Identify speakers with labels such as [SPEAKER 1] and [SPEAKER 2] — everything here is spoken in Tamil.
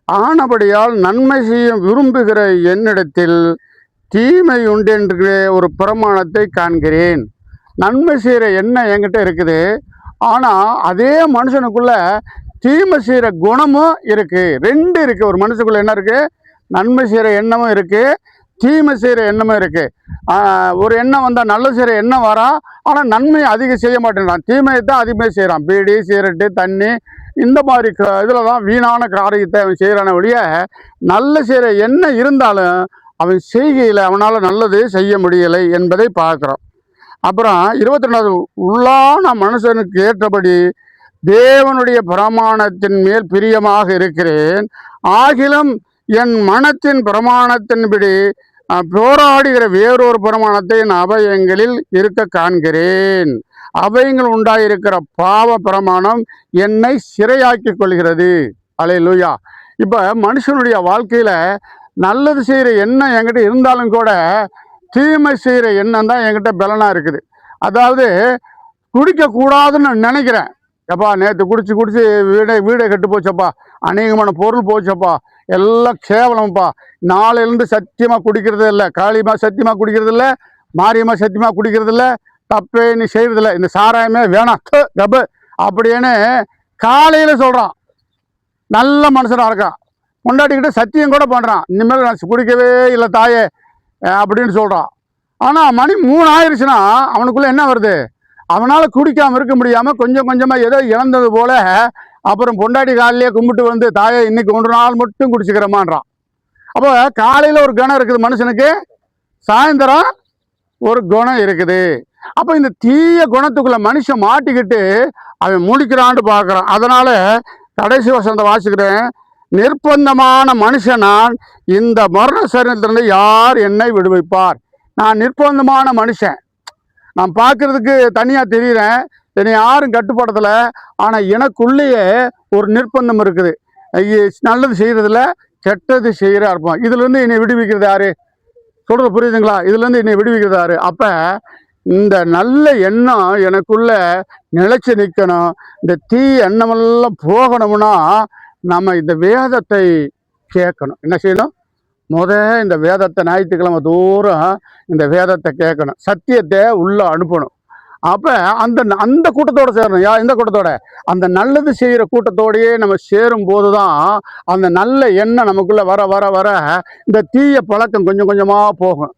[SPEAKER 1] ஆனபடியால் நன்மை செய்ய விரும்புகிற என்னிடத்தில் தீமை உண்டென்று ஒரு பிரமாணத்தை காண்கிறேன். நன்மை செய்கிற எண்ணம் என்கிட்ட இருக்குது, ஆனால் அதே மனுஷனுக்குள்ள தீமை செய்கிற குணமும் இருக்குது. ரெண்டு இருக்குது. ஒரு மனுஷனுக்குள்ள என்ன இருக்குது? நன்மை செய்கிற எண்ணமும் இருக்குது, தீமை செய்கிற எண்ணமும் இருக்குது. ஒரு எண்ணம் வந்தால் நல்ல செய்கிற எண்ணம் வரா, ஆனால் நன்மையை அதிகம் செய்ய மாட்டேங்கிறான், தீமையை தான் அதிகமாக செய்கிறான். பீடி, சிகரெட்டு, தண்ணி, இந்த மாதிரி இதில் தான் வீணான காரியத்தை அவன் செய்கிறான ஒழிய நல்ல செய்கிற எண்ணம் இருந்தாலும் அவன் செய்கையில் அவனால் நல்லது செய்ய முடியலை என்பதை பார்க்குறோம். அப்புறம் 22வது, உள்ளான மனுஷனுக்கு ஏற்றபடி தேவனுடைய பிரமாணத்தின் மேல் பிரியமாக இருக்கிறேன், ஆகிலும் என் மனத்தின் பிரமாணத்தின்படி போராடுகிற வேறொரு பிரமாணத்தை என் அபயங்களில் இருக்க காண்கிறேன். அபயங்கள் உண்டாயிருக்கிற பாவ பிரமாணம் என்னை சிறையாக்கி கொள்கிறது. அல்லேலூயா. இப்போ மனுஷனுடைய வாழ்க்கையில் நல்லது செய்கிற எண்ணம் என்கிட்ட இருந்தாலும் கூட தீமை செய்கிற எண்ணம் தான் என்கிட்ட பலனாக இருக்குது. அதாவது குடிக்கக்கூடாதுன்னு நினைக்கிறேன். எப்பா நேற்று குடிச்சு வீடை கெட்டு போச்சப்பா, அநேகமான பொருள் போச்சப்பா, எல்லாம் கேவலம்ப்பா, நாளையிலேருந்து சத்தியமாக குடிக்கிறது இல்லை, காளியம்மா சத்தியமாக குடிக்கிறது இல்லை, மாரியம்மா சத்தியமாக குடிக்கிறது இல்லை, தப்பே நீ செய்கிறதில்ல, இந்த சாராயமே வேணாம் கப்பு அப்படின்னு காலையில் சொல்கிறான். நல்ல மனுஷனாக இருக்கான். கொண்டாடிக்கிட்டு சத்தியம் கூட பண்ணுறான், இனிமேல் நான் குடிக்கவே இல்லை தாயே அப்படின்னு சொல்கிறான். ஆனால் மணி 3 ஆயிடுச்சுன்னா அவனுக்குள்ளே என்ன வருது? அவனால் குடிக்காமல் இருக்க முடியாமல் கொஞ்சம் கொஞ்சமாக ஏதோ இழந்தது போல அப்புறம் பொண்டாட்டி காலையிலே கும்பிட்டு வந்து தாயை இன்னைக்கு 1 நாள் மட்டும் குடிச்சுக்கிறமான்றான். அப்போ காலையில் ஒரு குணம் இருக்குது மனுஷனுக்கு, சாயந்தரம் ஒரு குணம் இருக்குது. அப்போ இந்த தீய குணத்துக்குள்ள மனுஷன் மாட்டிக்கிட்டு அவன் முடிக்கிறான்னு பார்க்குறான். அதனால் கடைசி வசனத்தை வாசிக்கிறேன். நிர்பந்தமான மனுஷன் நான், இந்த மரண சரீரத்திலிருந்து யார் என்னை விடுவிப்பார்? நான் நிர்பந்தமான மனுஷன், நான் பார்க்கறதுக்கு தனியாக தெரிகிறேன், என்னை யாரும் கட்டுப்படுத்தலை, ஆனால் எனக்குள்ளேயே ஒரு நிர்பந்தம் இருக்குது. நல்லது செய்கிறதில்ல, கெட்டது செய்கிற இருப்போம். இதுலேருந்து என்னை விடுவிக்கிறது யாரு? சொல்கிறது புரியுதுங்களா? இதுலேருந்து என்னை விடுவிக்கிறது யாரு? அப்போ இந்த நல்ல எண்ணம் எனக்குள்ள நிலைச்சு நிற்கணும். இந்த தீ எண்ணமெல்லாம் போகணும்னா நம்ம இந்த வேதத்தை கேட்கணும். என்ன செய்யணும்? இந்த வேதத்தை ஞாயிற்றுக்கிழமை தூரம் இந்த வேதத்தை கேட்கணும், சத்தியத்தை உள்ள அனுப்பணும். அப்போ அந்த கூட்டத்தோடு சேரணும். இந்த கூட்டத்தோட, அந்த நல்லது செய்கிற கூட்டத்தோடையே நம்ம சேரும் போது தான் அந்த நல்ல எண்ணம் நமக்குள்ளே வர வர வர இந்த தீய பழக்கம் கொஞ்சம் கொஞ்சமாக போகும்.